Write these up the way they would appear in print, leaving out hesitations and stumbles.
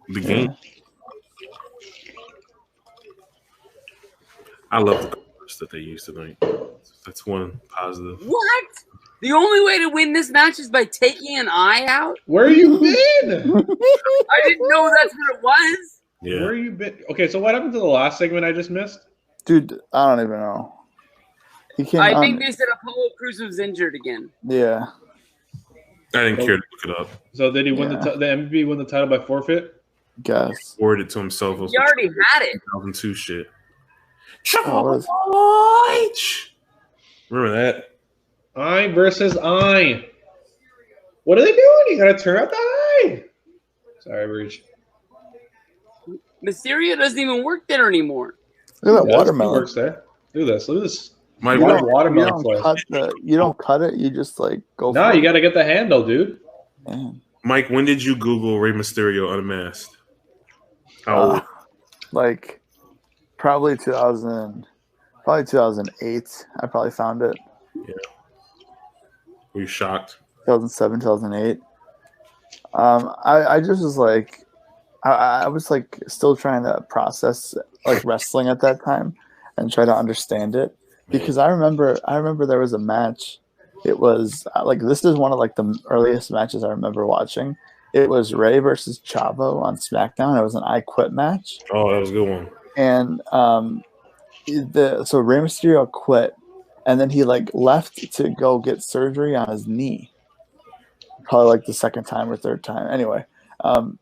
The game. I love the colors that they used tonight. That's one positive. What? The only way to win this match is by taking an eye out? Where you been? I didn't know that's what it was. Yeah. Where you been? Okay, so what happened to the last segment I just missed? Dude, I don't even know. I think they said Apollo Crews was injured again. Yeah. I didn't care to look it up. So did he win the MVP win the title by forfeit? Guess. He awarded it to himself. He already had it. 2002 shit. Oh, Remember that? Eye versus eye. What are they doing? You gotta turn out the eye. Sorry, Breach. Mysterio doesn't even work there anymore. Look at that He watermelon. works there. Look at this. Look at this. Mike, You what- Watermelon you don't cut it. You just like go. No, for you it. gotta get the handle, dude. Man. Mike, when did you Google Rey Mysterio unmasked? How old? Like probably 2008. I probably found it. Were you shocked? 2007, 2008. I just was like, I was like still trying to process like wrestling at that time and try to understand it, because I remember there was a match. It was like, this is one of like the earliest matches I remember watching. It was Rey versus Chavo on SmackDown. It was an I Quit match. Oh, that was a good one. And so Rey Mysterio quit, and then he like left to go get surgery on his knee. Probably like the second time or third time. Anyway, and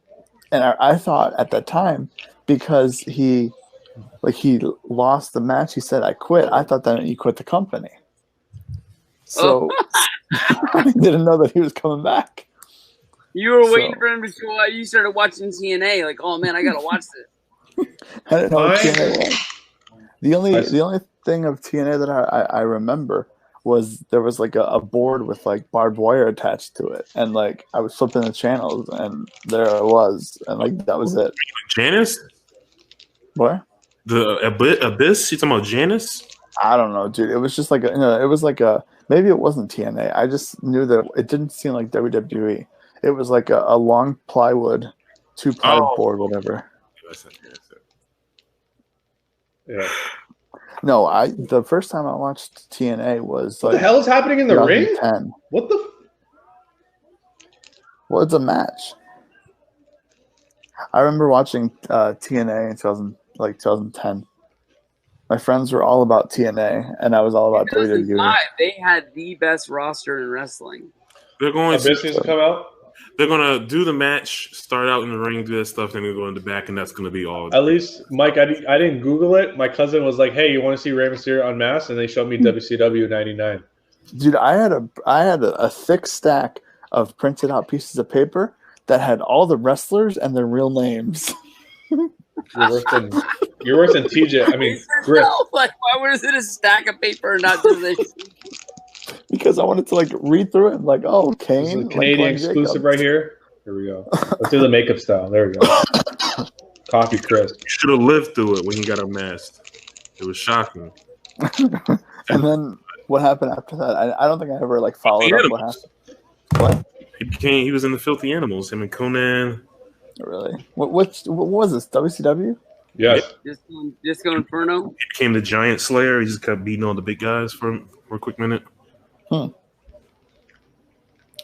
I thought at that time, because he lost the match, he said, "I quit." I thought that meant he quit the company. So I didn't know that he was coming back. You were waiting for him to show up. You started watching TNA, like, oh man, I gotta watch this. I didn't know what TNA was. The only thing of TNA that I remember was there was like a board with like barbed wire attached to it, and like I was flipping the channels, and there it was, and like that was it. Janice? What? The Abyss? You talking about Janice? I don't know, dude. It was just like it was like maybe it wasn't TNA. I just knew that it didn't seem like WWE. It was like a long plywood, 2-ply board, whatever. Yeah. No, the first time I watched TNA was like, What the hell is happening in the ring? 2010. What the? Well, it's a match. I remember watching TNA in 2010. My friends were all about TNA, and I was all about WWE. 2005, they had the best roster in wrestling. They're going Abyss needs to come out. They're gonna do the match, start out in the ring, do that stuff, then they go in the back, and that's gonna be all. At least, Mike, I didn't Google it. My cousin was like, "Hey, you want to see Rey Mysterio unmasked?" And they showed me WCW '99. Dude, I had a thick stack of printed out pieces of paper that had all the wrestlers and their real names. You're worse than TJ. I mean, Griff. No, like, why was it a stack of paper and not just this? Because I wanted to like read through it and like, oh, This is Kane, a Canadian like, exclusive right here. Here we go. Let's do the makeup style. There we go. Coffee crisp. You should have lived through it when he got unmasked. It was shocking. And then what happened after that? I don't think I ever like followed up what happened. What? He was in the Filthy Animals. Him and Conan. Really? What was this? WCW? Yes. Disco Inferno. He became the Giant Slayer. He just kept beating all the big guys for a quick minute.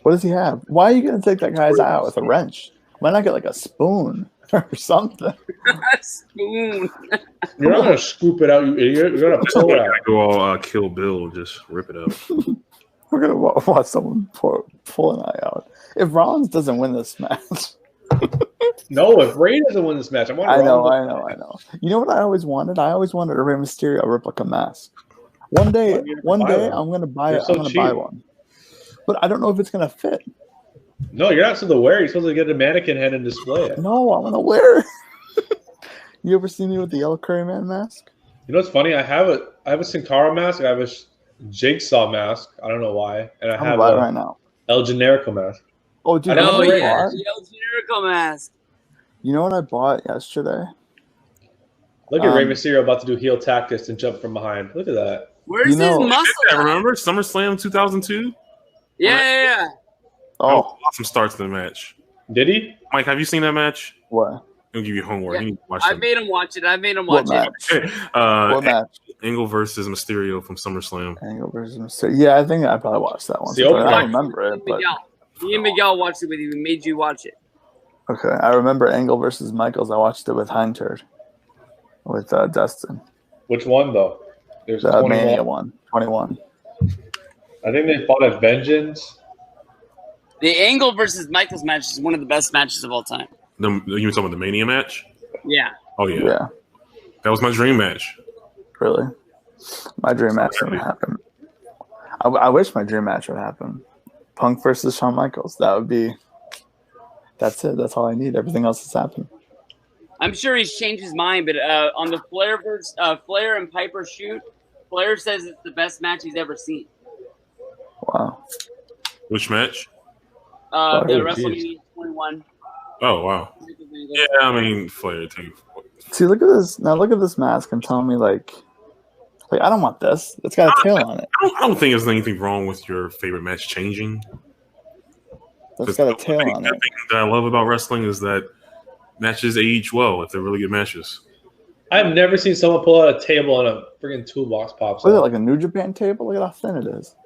What does he have? Why are you going to take that guy's eye out with a wrench? Why not get like a spoon or something? A spoon. You're not gonna scoop it out, you idiot. You're gonna pull it out. Go all Kill Bill, just rip it up. We're going to watch someone pull an eye out. If Rollins doesn't win this match. No, if Rey doesn't win this match, I I know. You know what I always wanted? I always wanted a Rey Mysterio replica mask. One day I'm going to buy it. I'm going to buy one. But I don't know if it's going to fit. No, you're not supposed to wear it. You're supposed to get a mannequin head and display it. No, I'm going to wear it. You ever seen me with the Yellow Curry Man mask? You know what's funny? I have a Sin Cara mask. I have a Jigsaw mask. I don't know why. And I I'm have buy it a right now. El Generico mask. Oh, dude, I know Oh, what yeah. bought? The El Generico mask. You know what I bought yesterday? Look at Rey Mysterio about to do heel tactics and jump from behind. Look at that. Where's his muscle? I remember SummerSlam 2002. Yeah. Oh, Awesome start to the match. Did he? Mike, have you seen that match? what? I'll give you homework. Yeah. You need to watch I that. made him watch it. What match? What match? Angle versus Mysterio from SummerSlam. Angle versus Mysterio. Yeah, I think I probably watched that one. See, I okay. don't remember it, but Me and Miguel watched it with you. We made you watch it. okay. I remember Angle versus Michaels. I watched it with Heinturd, with Dustin. Which one though? There's The 21. Mania one. 21. I think they fought at Vengeance. The Angle versus Michaels match is one of the best matches of all time. You were talking about the Mania match? Yeah. Oh yeah. Yeah. That was my dream match. Really? My dream match didn't happen. I wish my dream match would happen. Punk versus Shawn Michaels. That would be. That's it. That's all I need. Everything else has happened. I'm sure he's changed his mind, but on the Flair and Piper shoot, Flair says it's the best match he's ever seen. Wow. Which match? The WrestleMania 21. Oh wow. Yeah, I mean Flair too. See, look at this. Now look at this mask and tell me like I don't want this. It's got a tail on it. I don't think there's anything wrong with your favorite match changing. It's got a tail on it. The thing that I love about wrestling is that matches age well if they're really good matches. I've never seen someone pull out a table and a freaking toolbox pops Look at it, out. like a New Japan table. Look at how thin it is.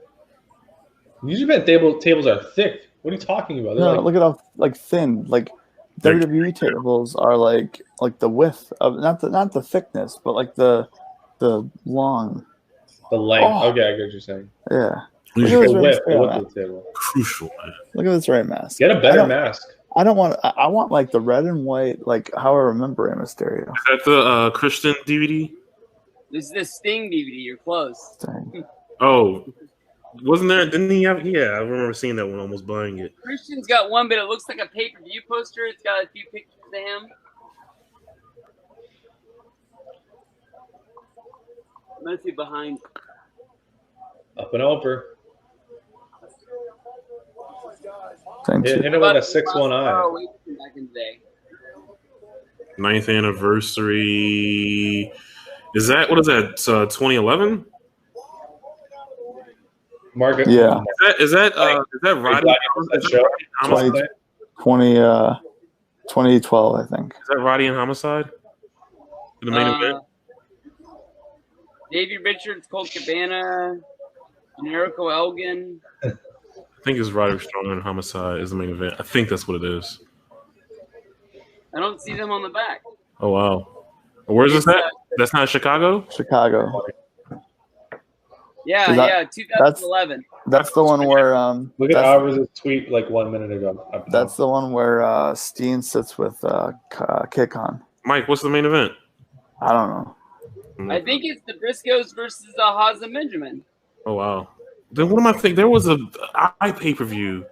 New Japan tables are thick. What are you talking about? They're No, like, look at how thin. Like WWE tables are like the width of not the thickness, but like the long. the length. Oh. Okay, I get what you're saying. Yeah. Look Look at this The Rey width Mysterio of the table. Crucial, man. Look at this Rey mask. Get a better mask. I don't want. I want like the red and white, like how I remember Rey Mysterio. Is that the Christian DVD? This is the Sting DVD. You're close. Dang. Oh, wasn't there? Didn't he have? Yeah, I remember seeing that one. Almost buying it. Christian's got one, but it looks like a pay-per-view poster. It's got a few pictures of him. Let's see behind. Up and over. Thank you. Hit him with a 6-1 eye. Back in the day. 9th anniversary. Is that what is that? 2011? Margaret. Yeah. Is that Roddy? That show. 2012, I think. Is that Roddy and Homicide? The main event. Davey Richards, Colt Cabana, Jericho Elgin. I think it's Roderick Strong and Homicide is the main event. I think that's what it is. I don't see them on the back. Oh wow. Where's this at? That's not Chicago? Chicago. Yeah, That- 2011. That's the one where Look at that's, Alvarez's tweet like 1 minute ago. that's the one where Steen sits with Kick-On. Mike, what's the main event? I don't know. I think it's the Briscoes versus Haas and Benjamin. Oh wow. Then what am I thinking? There was a pay-per-view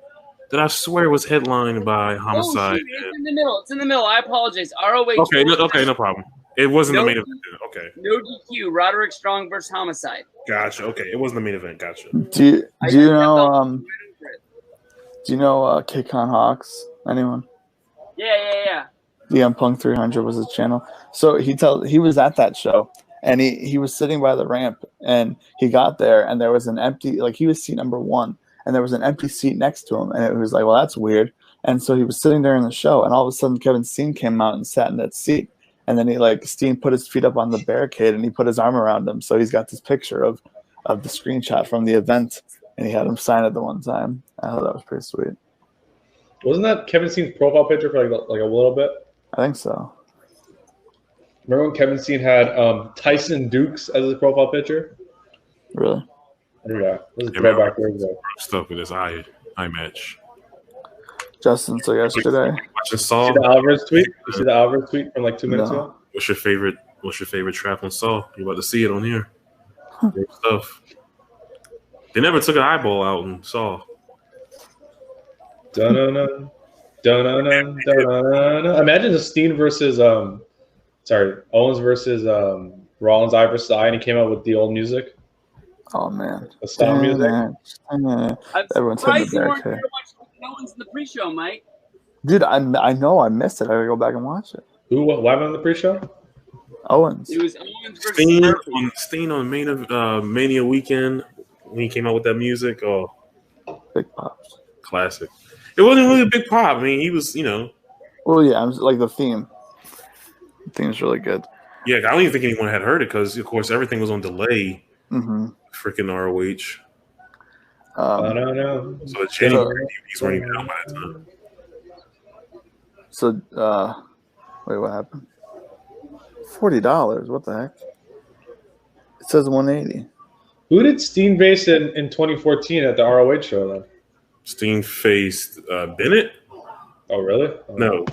that I swear was headlined by Homicide. Oh, shoot, it's in the middle. It's in the middle. I apologize. ROH. Okay, no problem. It wasn't the main event. Okay, No DQ. Roderick Strong versus Homicide. gotcha. Okay, it wasn't the main event. Gotcha. Do you know Kick-On Hawks? Anyone? Yeah. DM Punk 300 was his channel. So he was at that show and he was sitting by the ramp and he got there and there was an empty, like he was seat number 1 and there was an empty seat next to him and it was like, well, that's weird. And so he was sitting there in the show and all of a sudden Kevin Steen came out and sat in that seat and then Steen put his feet up on the barricade and he put his arm around him. So he's got this picture of the screenshot from the event and he had him sign it the one time. I thought that was pretty sweet. Wasn't that Kevin Steen's profile picture for like a little bit? I think so. Remember when Kevin Steen had Tyson Dukes as his profile picture? Really? Yeah, this is right back there. Stuff with this eye match. Justin, so yesterday. Watching Saw. See the Alvarez tweet? You see the Alvarez tweet from like 2 minutes No. ago? What's your favorite trap on Saw? You're about to see it on here. Great stuff. They never took an eyeball out in Saw. Dun-dun-dun. Dun-dun-dun. Dun-dun-dun. Imagine the Steen versus Owens versus Rollins eye versus eye, and he came out with the old music. Oh man, The style music. I'm Everyone's surprised hitting you the weren't barricade. here to watch Owens in the pre-show, Mike. Dude, I know I missed it. I gotta go back and watch it. What happened on the pre-show? Owens. It was Owens versus Murphy. Steen on Mania weekend when he came out with that music. Oh, Big pops. classic. It wasn't really a big pop. I mean, he was, Well, yeah, I'm like the theme. Theme's really good. Yeah, I don't even think anyone had heard it because, of course, everything was on delay. Mm-hmm. Freaking ROH. No. So the January DVDs weren't even out by that time. So, wait, what happened? $40. What the heck? It says 180. Who did Steen face in 2014 at the ROH show then? Steen faced Bennett. Oh, really? Oh, No.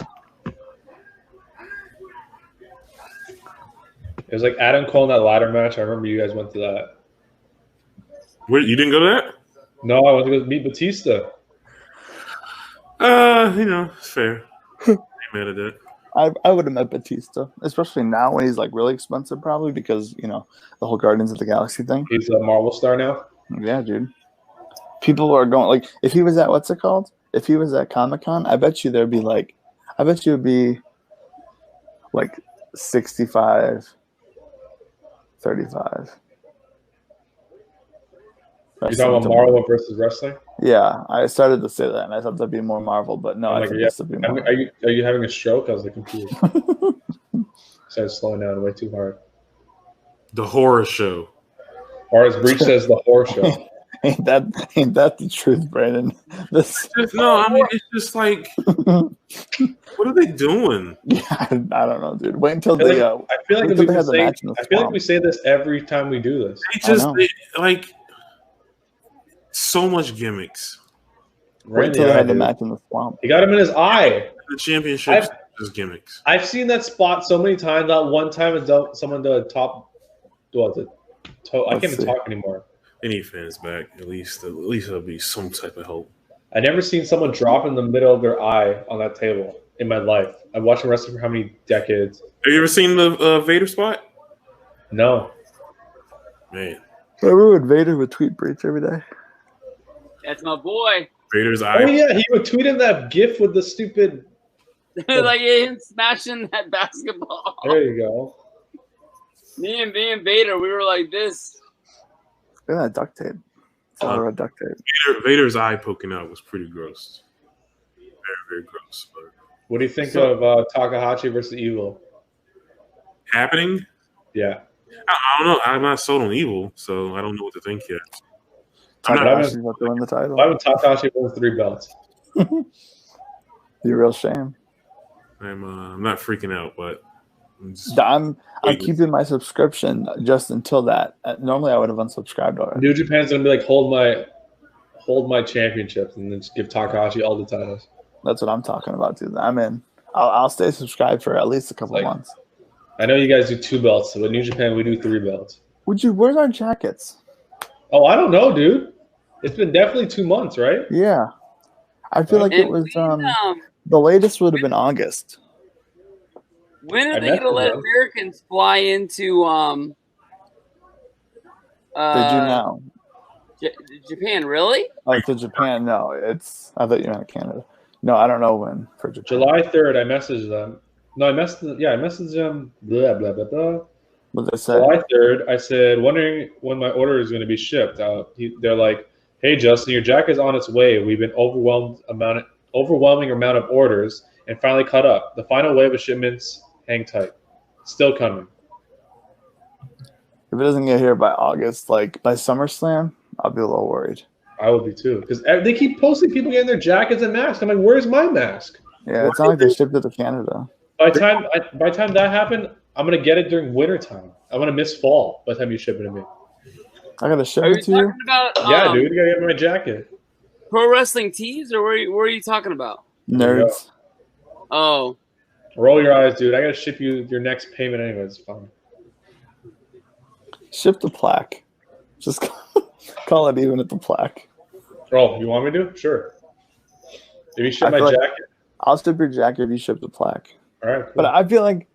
It was like Adam Cole in that ladder match. I remember you guys went to that. Wait, you didn't go to that? No, I went to go meet Batista. It's fair. Ain't mad at that. I would have met Batista, especially now when he's like really expensive, probably because the whole Guardians of the Galaxy thing. He's a Marvel star now. Yeah, dude. People are going like if he was at what's it called? If he was at Comic-Con, I bet you it'd be like 65, 35. You're talking about Marvel versus wrestling? Yeah, I started to say that, and I thought that'd be more Marvel, but no, I think this would be more. Are you having a stroke? I was like confused. Started slowing down way too hard. The horror show. Or as Breach says, the horror show. ain't that the truth, Brandon? It's just like, what are they doing? Yeah, I don't know, dude. Wait until I feel like we say this every time we do this. So much gimmicks. Wait until they have the match in the swamp. He got him in his eye. The championship is just gimmicks. I've seen that spot so many times. That one time someone did a top. I can't even talk anymore. Any fans back, at least there'll be some type of hope. I've never seen someone drop in the middle of their eye on that table in my life. I've watched wrestling for how many decades? Have you ever seen the Vader spot? No. Man. Remember when Vader would tweet Breach every day? That's my boy. Vader's eye. Oh yeah, he would tweet in that GIF with the stupid. Like him smashing that basketball. There you go. Me and Vader, we were like this. Look at that duct tape. It's all about duct tape. Vader's eye poking out was pretty gross. Very, very gross. But what do you think of Takahashi versus Evil? Happening? Yeah. I don't know. I'm not sold on Evil, so I don't know what to think yet. Takahashi's about to win the title. Why would Takahashi win 3 belts? Be a real shame. I'm not freaking out, but I'm keeping my subscription just until that. Normally, I would have unsubscribed already. New Japan's gonna be like hold my championships and then just give Takahashi all the titles. That's what I'm talking about, dude. I'm in. I'll stay subscribed for at least a couple months. I know you guys do 2 belts, but New Japan we do 3 belts. Where's our jackets? Oh, I don't know, dude. It's been definitely 2 months, right? Yeah, I feel like it was. The latest would have been August. When are they going to let Americans fly into Did you know? Japan, really? Oh, to Japan? No, I thought you meant Canada. No, I don't know when for Japan. July 3rd, I messaged them. No, I messaged them. Blah blah blah blah. What they say? July 3rd, I said, wondering when my order is going to be shipped. They're like, "Hey, Justin, your jacket's on its way. We've been overwhelming amount of orders and finally caught up. The final wave of shipments, hang tight. Still coming." If it doesn't get here by August, like by SummerSlam, I'll be a little worried. I would be too, because they keep posting people getting their jackets and masks. I'm like, where's my mask? Yeah, it's not like they shipped it to Canada. By the time that happened, I'm gonna get it during winter time. I'm gonna miss fall by the time you ship it to me. I gotta ship it to you. Yeah, dude, you gotta get my jacket. Pro Wrestling Tees, or where are you talking about? Nerds. Oh. Roll your eyes, dude. I gotta ship you your next payment anyway. It's fine. Ship the plaque. Just call it even at the plaque. Oh, you want me to? Sure. If you ship my jacket. I'll ship your jacket if you ship the plaque. All right, cool. But I feel like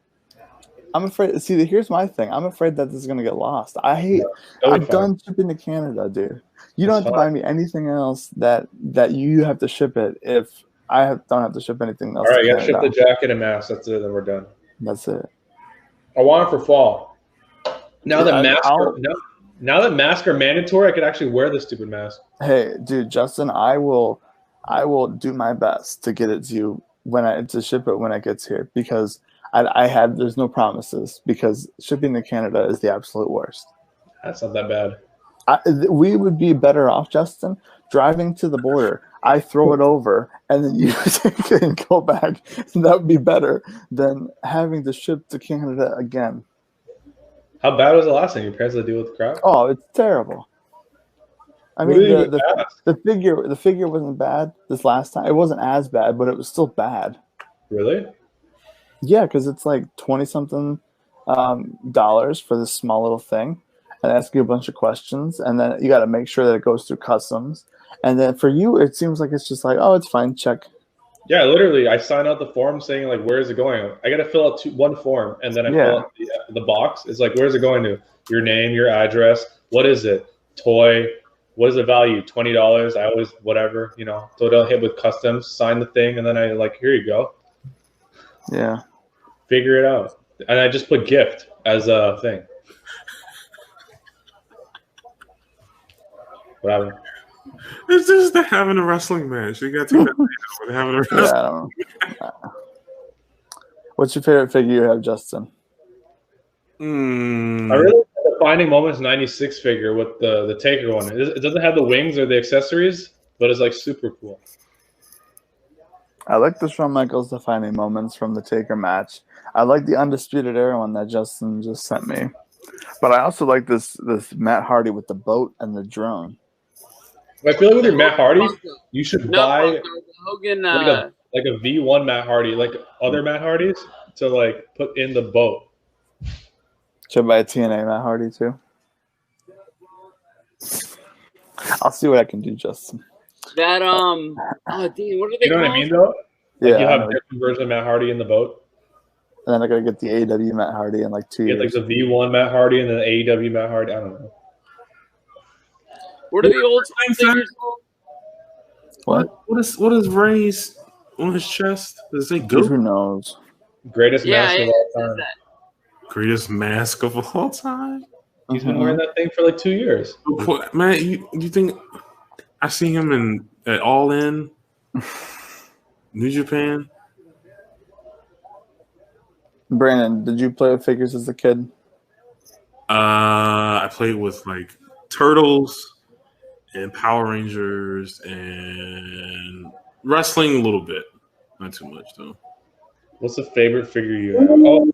I'm afraid. See, here's my thing. I'm afraid that this is gonna get lost. I'm done shipping to Canada, dude. You don't have to buy me anything else that you have to ship it if I don't have to ship anything else. All right, you gotta ship the jacket and mask. That's it. Then we're done. That's it. I want it for fall. Now that masks are mandatory, I could actually wear this stupid mask. Hey, dude, Justin, I will do my best to get it to you to ship it when it gets here, because there's no promises because shipping to Canada is the absolute worst. That's not that bad. We would be better off, Justin, driving to the border. I throw it over, and then you take it and go back. And that would be better than having to ship to Canada again. How bad was the last time? Your parents had to deal with crap? Oh, it's terrible. I mean, the figure wasn't bad this last time. It wasn't as bad, but it was still bad. Really? Yeah, because it's like 20-something dollars for this small little thing, and ask you a bunch of questions, and then you got to make sure that it goes through customs. And then for you, it seems like it's just like, oh, it's fine, check. Yeah, literally, I sign out the form saying like, where is it going? I got to fill out one form, and then I fill out the box. It's like, where's it going to? Your name, your address. What is it? Toy. What is the value? $20. I always whatever, you know. So they'll hit with customs, sign the thing, and then I like, here you go. Yeah. Figure it out. And I just put gift as a thing. What happened? It's just they're having a wrestling match. You got to take that out. They're having a wrestling I don't know. What's your favorite figure you have, Justin? I really like the Finding Moments 96 figure with the Taker one. It doesn't have the wings or the accessories, but it's like super cool. I like the Shawn Michaels Defining Moments from the Taker match. I like the Undisputed Era one that Justin just sent me. But I also like this Matt Hardy with the boat and the drone. I feel like with your Matt Hardy, you should buy Hogan, like a V1 Matt Hardy, like other Matt Hardys, to like put in the boat. Should I buy a TNA Matt Hardy too? I'll see what I can do, Justin. That oh Dean, what are they? You know what I mean, though? Like you have a different version of Matt Hardy in the boat. And then I gotta get the AEW Matt Hardy in like 2 years. Get like the V1 Matt Hardy and then the AEW Matt Hardy. I don't know. What are the old figures called? What is Ray's on his chest? Does it say GOAT? Who knows? Greatest mask of all time. Greatest mask of all time? He's been wearing that thing for like 2 years. Man, you think I see him at All In, New Japan? Brandon, did you play with figures as a kid? I played with like Turtles and Power Rangers and wrestling a little bit. Not too much though. What's the favorite figure you have? Oh.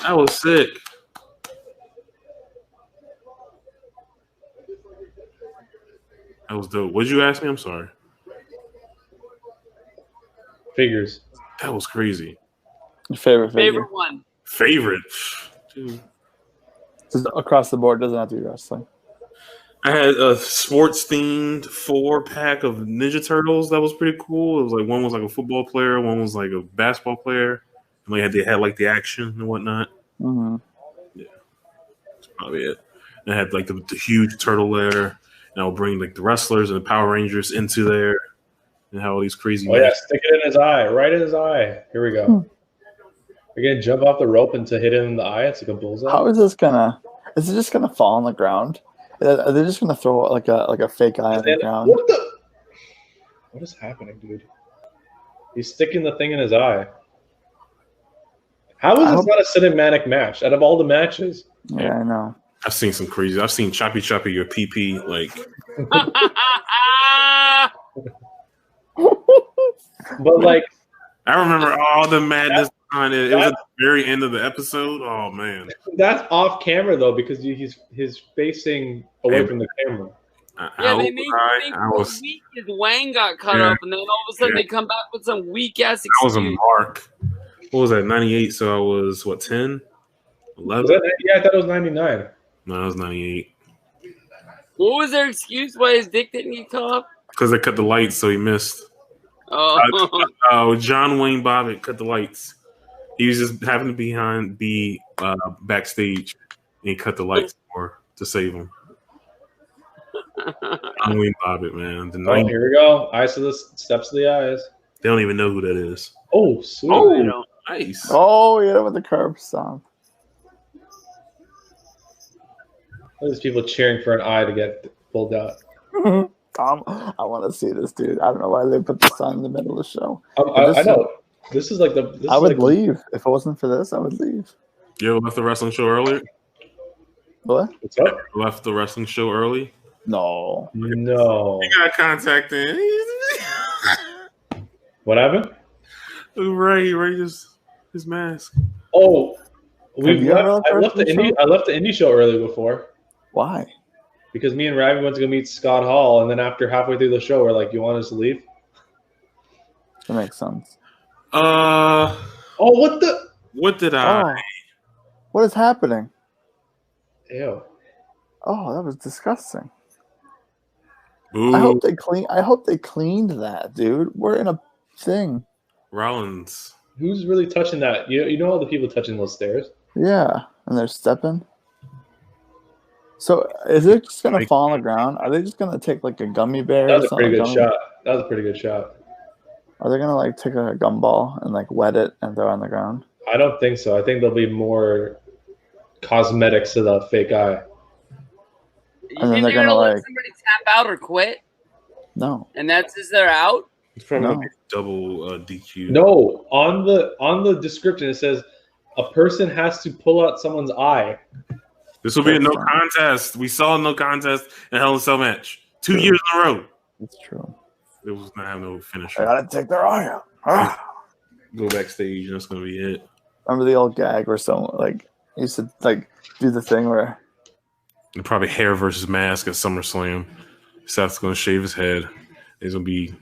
That was sick. That was dope. What'd you ask me? I'm sorry. Figures. That was crazy. Your favorite figure? Favorite one. Favorite? Dude. Just across the board, doesn't have to be wrestling. I had a sports themed 4-pack of Ninja Turtles that was pretty cool. It was like one was like a football player, one was like a basketball player, and they had like the action and whatnot. Mm-hmm. Yeah, that's probably it. And I had like the huge turtle there, and I would bring like the wrestlers and the Power Rangers into there, and have all these crazy. Oh yeah, stick it in his eye, right in his eye. Here we go. You're gonna jump off the rope and to hit him in the eye. It's like a bullseye. How is this gonna? Is it just gonna fall on the ground? Are they just gonna throw like a fake eye on the ground? What is happening, dude? He's sticking the thing in his eye. How is this not a cinematic match? Out of all the matches. Yeah, I know. I've seen some crazy. I've seen Choppy your PP like. But like, I remember all the madness behind it. It was at the very end of the episode. Oh man, that's off camera though because he's facing away from the camera. Yeah, they made me think weak as Wang got cut up, and then all of a sudden they come back with some weak ass excuse. I was a mark. What was that? 98. So I was what 10, 11? Yeah, I thought it was 99. No, it was 98. What was their excuse why his dick didn't get cut off? Because they cut the lights, so he missed. Oh, John Wayne Bobbitt cut the lights. He was just having to be backstage, and he cut the lights to save him. John Wayne Bobbitt, man. Here we go. Eyes to the steps of the eyes. They don't even know who that is. Oh, sweet. Oh, nice. Oh, yeah, with the curb stomp. There's people cheering for an eye to get pulled out. I want to see this, dude. I don't know why they put this on in the middle of the show. I know. This is like the. I would leave if it wasn't for this. I would leave. You ever left the wrestling show early? What? What's up? Left the wrestling show early? No. No. You got contacted. What happened? Ray just his mask. Oh, Have you ever left I left the wrestling indie. I left the indie show early before Why? because me and Ravi went to go meet Scott Hall, and then after halfway through the show, we're like, "You want us to leave?" That makes sense. Oh, what the? What did I? Oh, what is happening? Ew. Oh, that was disgusting. Boo. I hope they cleaned that, dude. We're in a thing. Rollins. Who's really touching that? You know all the people touching those stairs. Yeah, and they're stepping. So is it just gonna fall on the ground? Are they just gonna take like a gummy bear? That or was a something pretty good like shot. That was a pretty good shot. Are they gonna like take a gumball and like wet it and throw it on the ground? I don't think so. I think there'll be more cosmetics to the fake eye. You And then think they're they're gonna, let like- somebody tap out or quit, No. and that's as they're out? It's probably No. gonna be double DQ. No, on the description it says a person has to pull out someone's eye. This will be a no contest. We saw a no contest in Hell in a Cell match 2 years in a row. It's true. It was not have no finish. I gotta take their eye out. Ah. Go backstage and that's gonna be it. Remember the old gag where someone like used to like do the thing where And probably hair versus mask at SummerSlam. Seth's gonna shave his head. There's gonna be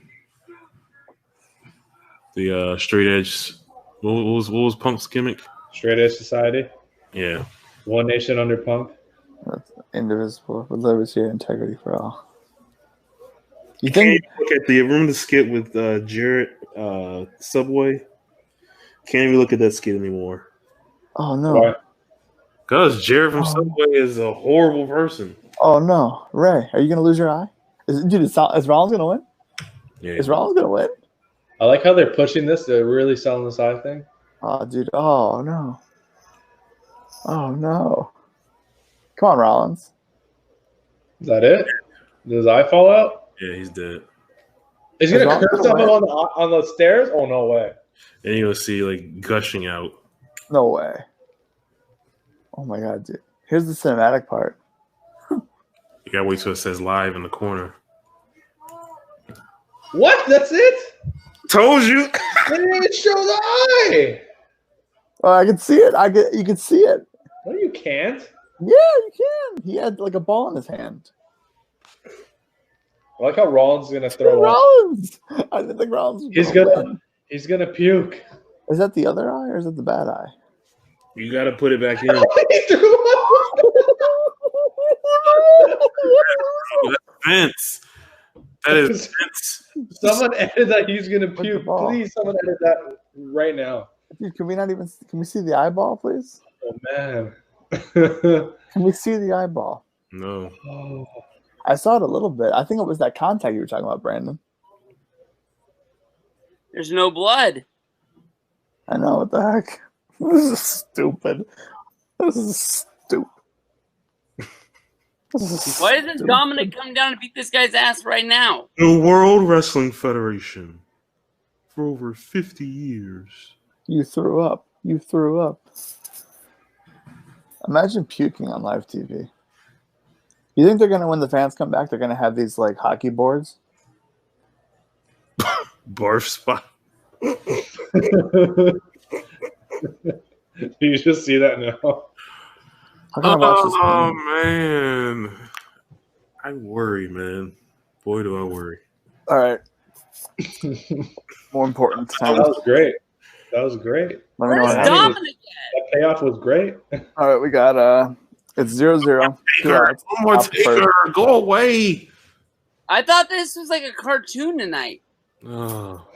the straight edge. What was Punk's gimmick? Straight Edge Society, Yeah. One Nation under Punk. that's indivisible with liberty and integrity for all. You Can you think? look at the remember the skit with Jarrett Subway? Can't even look at that skit anymore. Oh no! Why? Cause Jarrett from Subway is a horrible person. Oh no! Ray, are you gonna lose your eye? Is Rollins gonna win? Yeah. Is Rollins gonna win? I like how they're pushing this. They're really selling this eye thing. Oh, dude. Oh, no. Oh, no. Come on, Rollins. Is that it? Does his eye fall out? Yeah, he's dead. Is he Is gonna Rollins curse gonna someone on the stairs? Oh no way! And you'll see like gushing out. No way. Oh, my God, dude. Here's the cinematic part. You gotta wait till it says live in the corner. What? That's it? Told you. They didn't even show the eye. Oh, I can see it. You can see it. No, you can't. Yeah, you can. He had like a ball in his hand. I like how Rollins is gonna throw up. Rollins. I didn't think Rollins was He's gonna puke. Is that the other eye or is it the bad eye? You gotta put it back in. He threw up. Vince. That is Vince. Someone edit that he's gonna the puke. ball? Please, someone edit that right now. Dude, can we see the eyeball, please? Oh man. Can we see the eyeball? No. Oh. I saw it a little bit. I think it was that contact you were talking about, Brandon. There's no blood. I know, what the heck? This is stupid. This is stupid. Why doesn't Dominic come down and beat this guy's ass right now? The World Wrestling Federation for over 50 years. You threw up. You threw up. Imagine puking on live TV. You think they're going to, when the fans come back, they're going to have these like hockey boards? Barf spot. You just see that now. How can I watch this Oh, game? man. I worry, man. Boy, do I worry. All right. More important That time. was great. That was great. Let me know Where's what happens. Dominic That payoff was great. All right, we got it's 0-0. Taker, one more Up Taker. first. Go away. I thought this was like a cartoon tonight. Oh.